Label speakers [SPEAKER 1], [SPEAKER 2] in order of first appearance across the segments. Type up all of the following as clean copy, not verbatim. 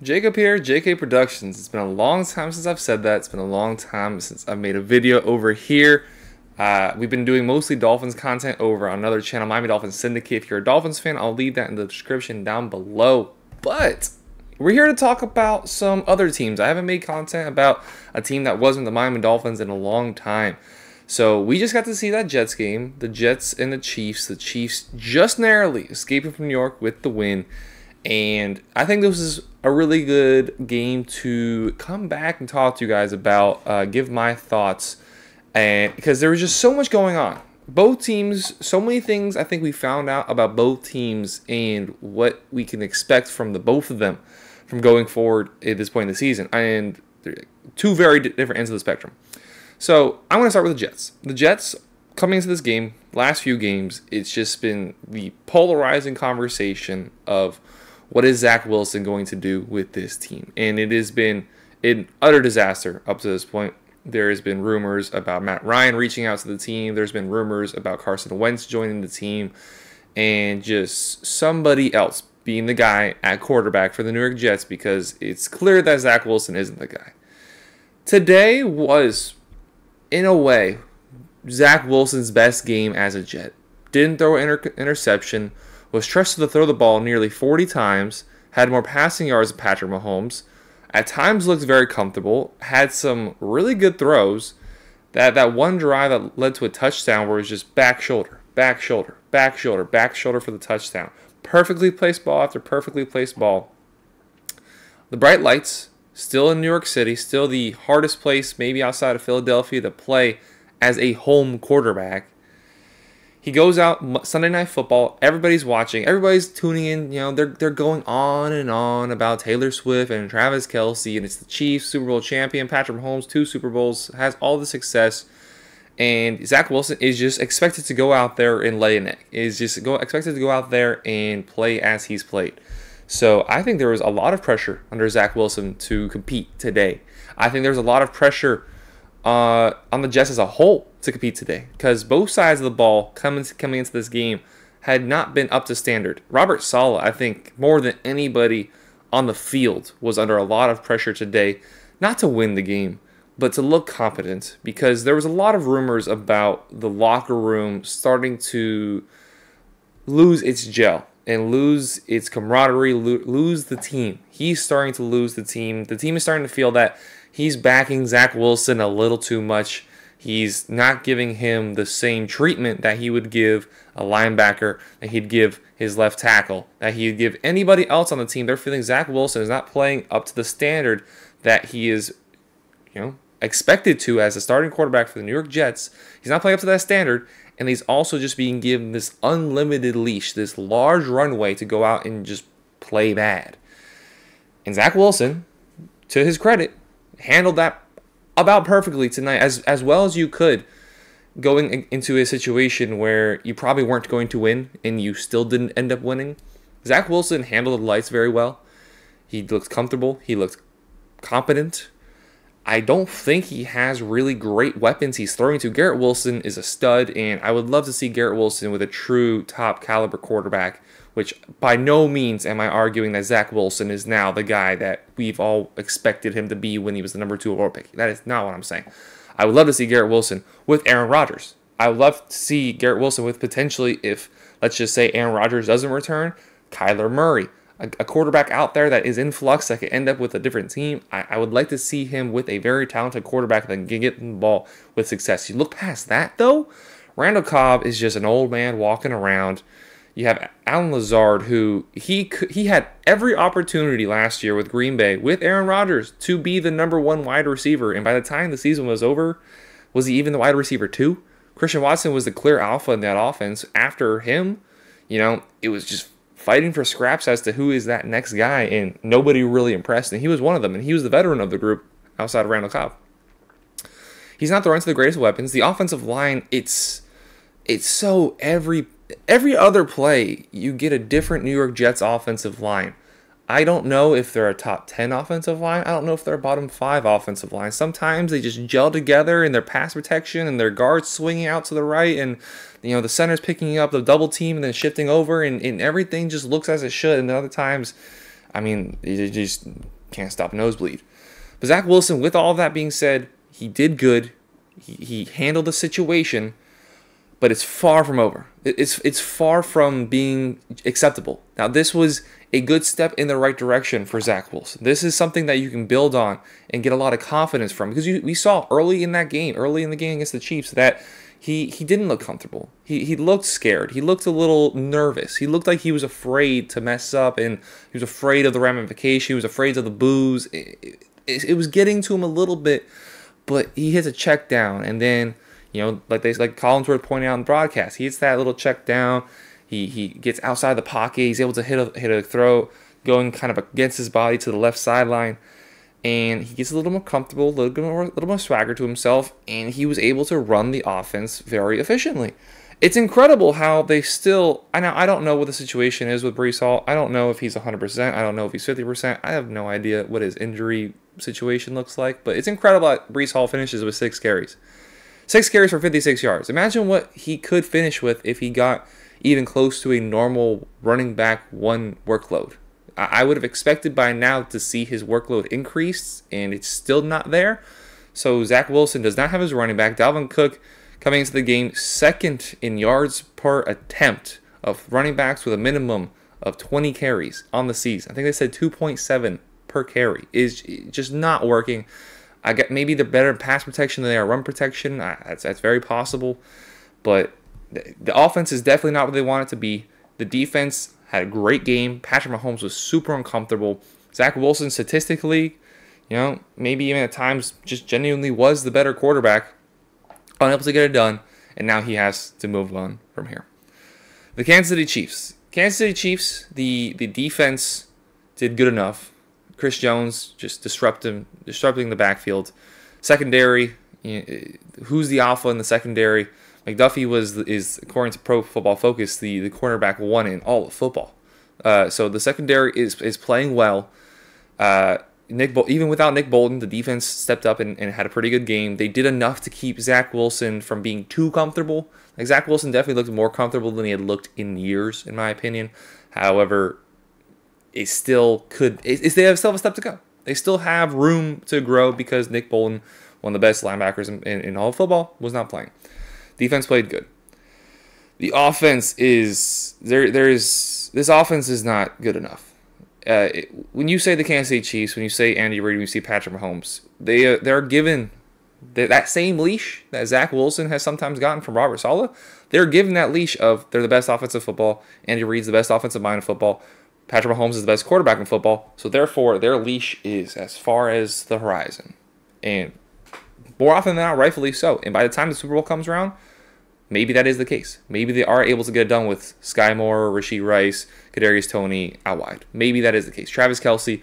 [SPEAKER 1] Jacob here, JK Productions. It's been a long time since I've said that. It's been a long time since I've made a video over here. We've been doing mostly Dolphins content over on another channel, Miami Dolphins Syndicate. If you're a Dolphins fan, I'll leave that in the description down below. But we're here to talk about some other teams. I haven't made content about a team that wasn't the Miami Dolphins in a long time. So we just got to see that Jets game, the Jets and the Chiefs. The Chiefs just narrowly escaping from New York with the win. And I think this is a really good game to come back and talk to you guys about, give my thoughts, and because there was just so much going on. Both teams, so many things I think we found out about both teams and what we can expect from the both of them from going forward at this point in the season. And two very different ends of the spectrum. So I'm going to start with the Jets. The Jets, coming into this game, last few games, it's just been the polarizing conversation of what is Zach Wilson going to do with this team? And it has been an utter disaster up to this point. There has been rumors about Matt Ryan reaching out to the team. There's been rumors about Carson Wentz joining the team. And just somebody else being the guy at quarterback for the New York Jets, because it's clear that Zach Wilson isn't the guy. Today was, in a way, Zach Wilson's best game as a Jet. Didn't throw an interception. Was trusted to throw the ball nearly 40 times, had more passing yards than Patrick Mahomes, at times looked very comfortable, had some really good throws. That one drive that led to a touchdown where it was just back shoulder, back shoulder, back shoulder, back shoulder for the touchdown. Perfectly placed ball after perfectly placed ball. The bright lights, still in New York City, still the hardest place maybe outside of Philadelphia to play as a home quarterback. He goes out Sunday Night Football. Everybody's watching. Everybody's tuning in. You know, they're going on and on about Taylor Swift and Travis Kelce, and it's the Chiefs, Super Bowl champion. Patrick Mahomes, 2 Super Bowls, has all the success. And Zach Wilson is just expected to go out there and lay an egg. Is just expected to go out there and play as he's played. So I think there was a lot of pressure under Zach Wilson to compete today. I think there's a lot of pressure on the Jets as a whole to compete today, because both sides of the ball coming into this game had not been up to standard. Robert Saleh, I think, more than anybody on the field, was under a lot of pressure today, not to win the game, but to look competent, because there was a lot of rumors about the locker room starting to lose its gel and lose its camaraderie, lose the team. He's starting to lose the team. The team is starting to feel that he's backing Zach Wilson a little too much. He's not giving him the same treatment that he would give a linebacker, that he'd give his left tackle, that he'd give anybody else on the team. They're feeling Zach Wilson is not playing up to the standard that he is, expected to as a starting quarterback for the New York Jets. He's not playing up to that standard, and he's also just being given this unlimited leash, this large runway to go out and just play bad. And Zach Wilson, to his credit, handled that about perfectly tonight, as well as you could, going into a situation where you probably weren't going to win and you still didn't end up winning. Zach Wilson handled the lights very well. He looked comfortable. He looked competent. I don't think he has really great weapons he's throwing to. Garrett Wilson is a stud, and I would love to see Garrett Wilson with a true top caliber quarterback, which by no means am I arguing that Zach Wilson is now the guy that we've all expected him to be when he was the number 2 overall pick. That is not what I'm saying. I would love to see Garrett Wilson with Aaron Rodgers. I would love to see Garrett Wilson with potentially, if, let's just say, Aaron Rodgers doesn't return, Kyler Murray. A quarterback out there that is in flux that could end up with a different team. I would like to see him with a very talented quarterback that can get the ball with success. You look past that, though, Randall Cobb is just an old man walking around. You have Allen Lazard, who he had every opportunity last year with Green Bay, with Aaron Rodgers, to be the number 1 wide receiver. And by the time the season was over, was he even the wide receiver 2? Christian Watson was the clear alpha in that offense. After him, it was just fighting for scraps as to who is that next guy, and nobody really impressed. And he was one of them, and he was the veteran of the group outside of Randall Cobb. He's not throwing to the greatest weapons. The offensive line, it's so every other play, you get a different New York Jets offensive line. I don't know if they're a top 10 offensive line. I don't know if they're a bottom 5 offensive line. Sometimes they just gel together in their pass protection and their guards swinging out to the right, and the center's picking up the double team and then shifting over, and everything just looks as it should. And then other times, I mean, you just can't stop a nosebleed. But Zach Wilson, with all of that being said, he did good. He handled the situation, but it's far from over. It's far from being acceptable. Now, this was a good step in the right direction for Zach Wilson. This is something that you can build on and get a lot of confidence from, because we saw early in the game against the Chiefs, that he didn't look comfortable. He looked scared. He looked a little nervous. He looked like he was afraid to mess up, and he was afraid of the ramification. He was afraid of the boos. It was getting to him a little bit, but he hits a check down, and then, like Collinsworth pointed out in the broadcast, he hits that little check down. He gets outside the pocket. He's able to hit a throw going kind of against his body to the left sideline, and he gets a little more comfortable, a little more swagger to himself, and he was able to run the offense very efficiently. It's incredible how they still. I don't know what the situation is with Breece Hall. I don't know if he's 100%. I don't know if he's 50%. I have no idea what his injury situation looks like. But it's incredible that Breece Hall finishes with 6 carries. 6 carries for 56 yards. Imagine what he could finish with if he got even close to a normal running back 1 workload. I would have expected by now to see his workload increase, and it's still not there. So Zach Wilson does not have his running back. Dalvin Cook coming into the game second in yards per attempt of running backs with a minimum of 20 carries on the season. I think they said 2.7 per carry is just not working. I get maybe they're better in pass protection than they are run protection. That's very possible. But the offense is definitely not what they want it to be. The defense had a great game. Patrick Mahomes was super uncomfortable. Zach Wilson, statistically, maybe even at times just genuinely was the better quarterback, unable to get it done, and now he has to move on from here. The Kansas City Chiefs. The defense did good enough. Chris Jones just disrupting the backfield. Secondary, who's the alpha in the secondary? McDuffie is according to Pro Football Focus, the cornerback 1 in all of football. So the secondary is playing well. Even without Nick Bolton, the defense stepped up and had a pretty good game. They did enough to keep Zach Wilson from being too comfortable. Like, Zach Wilson definitely looked more comfortable than he had looked in years, in my opinion. However, they still have a step to go. They still have room to grow because Nick Bolton, one of the best linebackers in all of football, was not playing. Defense played good. The offense is this offense is not good enough. When you say the Kansas City Chiefs, when you say Andy Reid, when you see Patrick Mahomes, they're given that same leash that Zach Wilson has sometimes gotten from Robert Saleh. They're given that leash of they're the best offensive football. Andy Reid's the best offensive mind in football. Patrick Mahomes is the best quarterback in football. So therefore, their leash is as far as the horizon, and more often than not, rightfully so. And by the time the Super Bowl comes around, maybe that is the case. Maybe they are able to get it done with Sky Moore, Rashee Rice, Kadarius Toney out wide. Maybe that is the case. Travis Kelce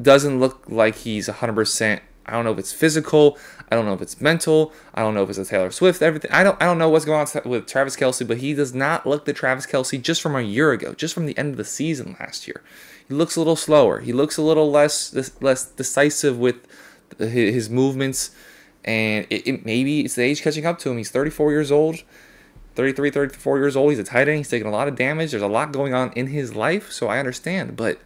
[SPEAKER 1] doesn't look like he's 100%. I don't know if it's physical. I don't know if it's mental. I don't know if it's a Taylor Swift. Everything. I don't know what's going on with Travis Kelce, but he does not look the Travis Kelce just from a year ago, just from the end of the season last year. He looks a little slower. He looks a little less decisive with his movements. And maybe it's the age catching up to him. He's 34 years old, 33, 34 years old. He's a tight end. He's taking a lot of damage. There's a lot going on in his life, so I understand. But,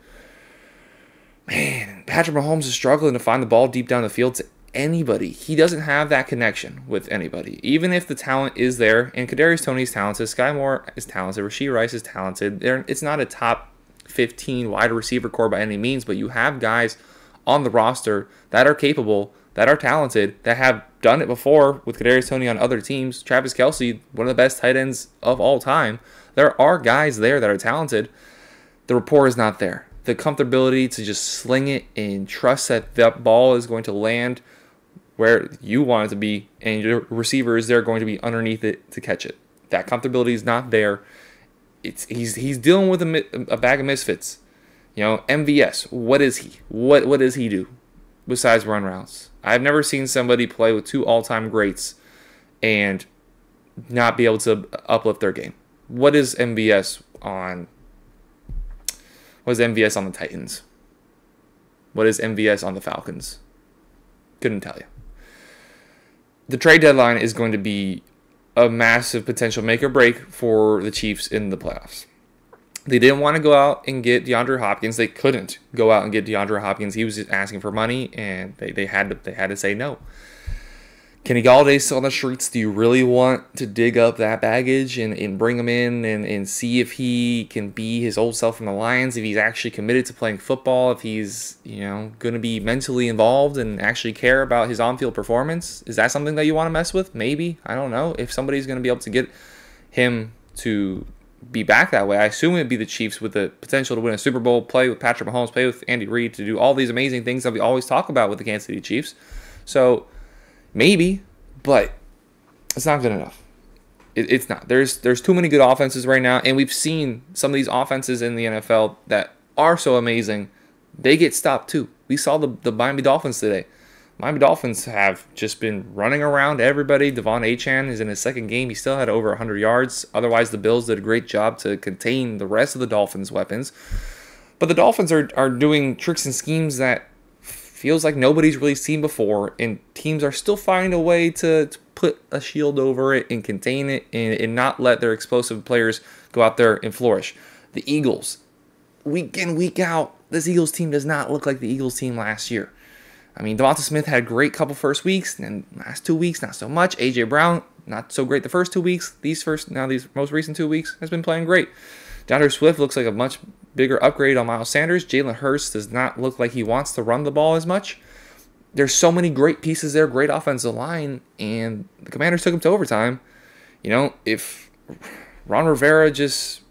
[SPEAKER 1] man, Patrick Mahomes is struggling to find the ball deep down the field to anybody. He doesn't have that connection with anybody. Even if the talent is there, and Kadarius Toney is talented, Sky Moore is talented, Rashee Rice is talented. It's not a top 15 wide receiver core by any means, but you have guys on the roster that are capable, that are talented, that have done it before with Kadarius Toney on other teams. Travis Kelce, one of the best tight ends of all time. There are guys there that are talented. The rapport is not there. The comfortability to just sling it and trust that ball is going to land where you want it to be, and your receiver is there going to be underneath it to catch it. That comfortability is not there. He's dealing with a bag of misfits. MVS, what is he? What does he do besides run routes? I've never seen somebody play with 2 all-time greats and not be able to uplift their game. What is MVS on? What is MVS on the Titans? What is MVS on the Falcons? Couldn't tell you. The trade deadline is going to be a massive potential make or break for the Chiefs in the playoffs. They didn't want to go out and get DeAndre Hopkins. They couldn't go out and get DeAndre Hopkins. He was just asking for money, and they had to say no. Kenny Galladay's still on the streets. Do you really want to dig up that baggage and bring him in and see if he can be his old self from the Lions, if he's actually committed to playing football, if he's, going to be mentally involved and actually care about his on-field performance? Is that something that you want to mess with? Maybe. I don't know. If somebody's going to be able to get him to be back that way, I assume it'd be the Chiefs with the potential to win a Super Bowl, play with Patrick Mahomes, play with Andy Reid, to do all these amazing things that we always talk about with the Kansas City Chiefs. So maybe, but it's not good enough. It's not. There's too many good offenses right now, and we've seen some of these offenses in the NFL that are so amazing, they get stopped too. We saw the Miami Dolphins today. Miami Dolphins have just been running around everybody. Devon Achane is in his second game. He still had over 100 yards. Otherwise, the Bills did a great job to contain the rest of the Dolphins' weapons. But the Dolphins are doing tricks and schemes that feels like nobody's really seen before, and teams are still finding a way to put a shield over it and contain it and not let their explosive players go out there and flourish. The Eagles, week in, week out, this Eagles team does not look like the Eagles team last year. I mean, Devonta Smith had a great couple first weeks, and last 2 weeks, not so much. A.J. Brown, not so great the first 2 weeks. These most recent 2 weeks, has been playing great. DeAndre Swift looks like a much bigger upgrade on Miles Sanders. Jalen Hurts does not look like he wants to run the ball as much. There's so many great pieces there, great offensive line, and the Commanders took him to overtime. If Ron Rivera just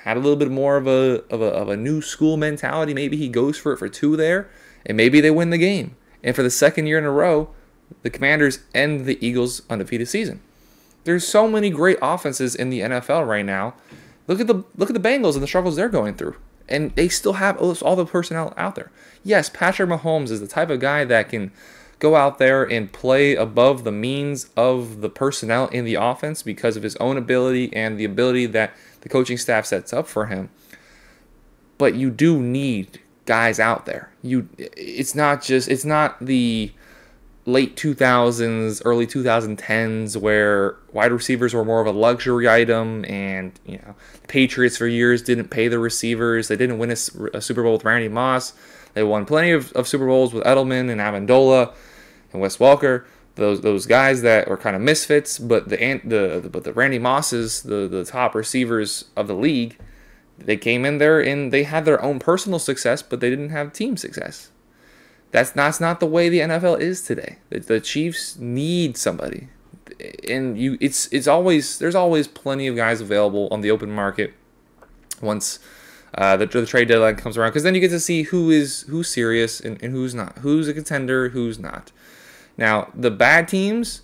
[SPEAKER 1] had a little bit more of a new school mentality, maybe he goes for it for 2 there, and maybe they win the game. And for the second year in a row, the Commanders end the Eagles' undefeated season. There's so many great offenses in the NFL right now. Look at the Bengals and the struggles they're going through, and they still have all the personnel out there. Yes, Patrick Mahomes is the type of guy that can go out there and play above the means of the personnel in the offense because of his own ability and the ability that the coaching staff sets up for him. But you do need guys out there. It's not the late 2000s, early 2010s where wide receivers were more of a luxury item, and the Patriots for years didn't pay the receivers. They didn't win a Super Bowl with Randy Moss. They won plenty of Super Bowls with Edelman and Amendola and Wes Welker. Those guys that were kind of misfits, but the Randy Mosses, the top receivers of the league, they came in there and they had their own personal success, but they didn't have team success. That's not the way the NFL is today. The Chiefs need somebody, and there's always plenty of guys available on the open market once the trade deadline comes around, because then you get to see who's serious and who's not, who's a contender, who's not. Now the bad teams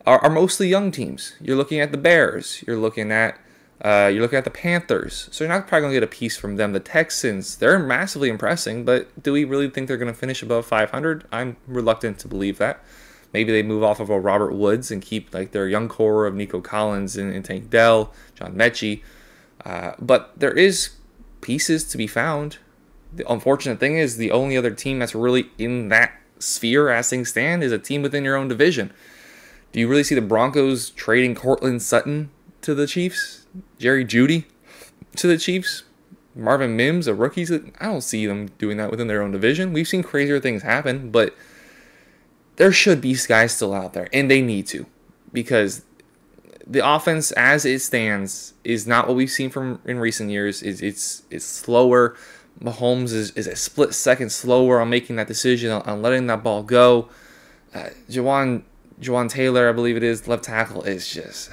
[SPEAKER 1] are mostly young teams. You're looking at the Bears. You're looking at the Panthers. So you're not probably going to get a piece from them. The Texans, they're massively impressing, but do we really think they're going to finish above 500? I'm reluctant to believe that. Maybe they move off of a Robert Woods and keep their young core of Nico Collins and Tank Dell, John Mechie. But there is pieces to be found. The unfortunate thing is the only other team that's really in that sphere as things stand is a team within your own division. Do you really see the Broncos trading Courtland Sutton to the Chiefs? Jerry Jeudy to the Chiefs? Marvin Mims, a rookie? I don't see them doing that within their own division. We've seen crazier things happen, but there should be guys still out there, and they need to, because the offense as it stands is not what we've seen from in recent years. It's slower. Mahomes is a split second slower on making that decision, on letting that ball go. Jawan Taylor, I believe it is, left tackle, is just...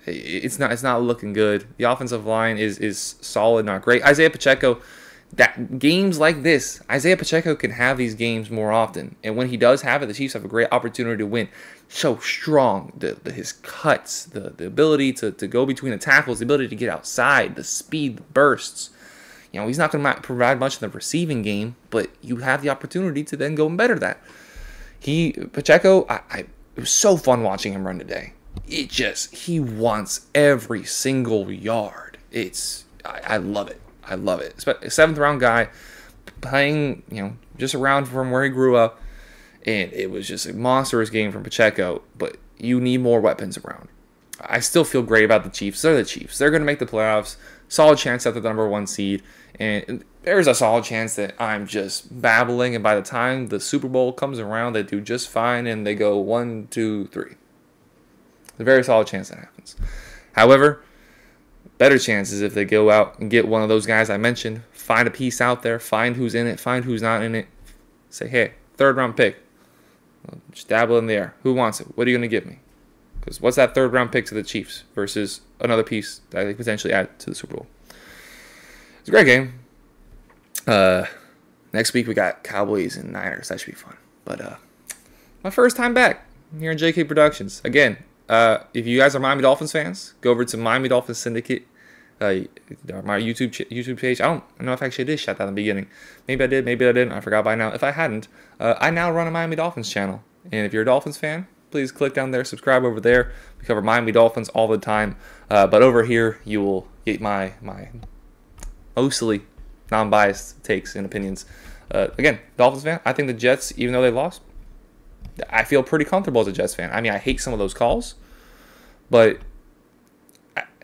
[SPEAKER 1] It's not looking good. The offensive line is solid, not great. Isaiah Pacheco, games like this, Isaiah Pacheco can have these games more often. And when he does have it, the Chiefs have a great opportunity to win. So strong, his cuts, the ability to go between the tackles, the ability to get outside, the speed, the bursts. He's not going to provide much in the receiving game, but you have the opportunity to then go and better that. Pacheco, it was so fun watching him run today. He wants every single yard. I love it. I love it. 7th round guy playing, just around from where he grew up, and it was just a monstrous game from Pacheco. But you need more weapons around. I still feel great about the Chiefs. They're the Chiefs. They're going to make the playoffs. Solid chance at the number 1 seed. And there's a solid chance that I'm just babbling. And by the time the Super Bowl comes around, they do just fine. And they go 1, 2, 3. There's a very solid chance that happens. However, better chances if they go out and get one of those guys I mentioned. Find a piece out there. Find who's in it. Find who's not in it. Say, hey, 3rd round pick. Just dabble in the air. Who wants it? What are you going to give me? Because what's that 3rd round pick to the Chiefs versus another piece that they potentially add to the Super Bowl? It's a great game. Next week we got Cowboys and Niners. That should be fun. But my first time back here in JK Productions. Again, if you guys are Miami Dolphins fans, go over to Miami Dolphins Syndicate, my YouTube page. I don't know if I actually did shout that in the beginning. Maybe I did, maybe I didn't. I forgot by now. If I hadn't, I now run a Miami Dolphins channel. And if you're a Dolphins fan, please click down there, subscribe over there. We cover Miami Dolphins all the time. But over here, you will get my mostly non-biased takes and opinions. Again, Dolphins fan, I think the Jets, even though they lost, I feel pretty comfortable as a Jets fan. I mean, I hate some of those calls, but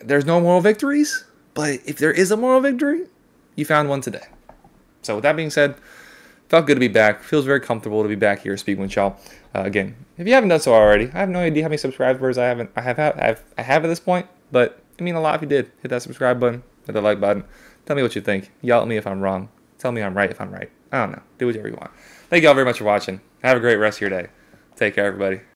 [SPEAKER 1] there's no moral victories. But if there is a moral victory, you found one today. So with that being said, felt good to be back. Feels very comfortable to be back here speaking with y'all. Again, if you haven't done so already, I have no idea how many subscribers I have at this point, but I mean a lot if you did. Hit that subscribe button, hit the like button. Tell me what you think. Yell at me if I'm wrong. Tell me I'm right if I'm right. I don't know. Do whatever you want. Thank y'all very much for watching. Have a great rest of your day. Take care, everybody.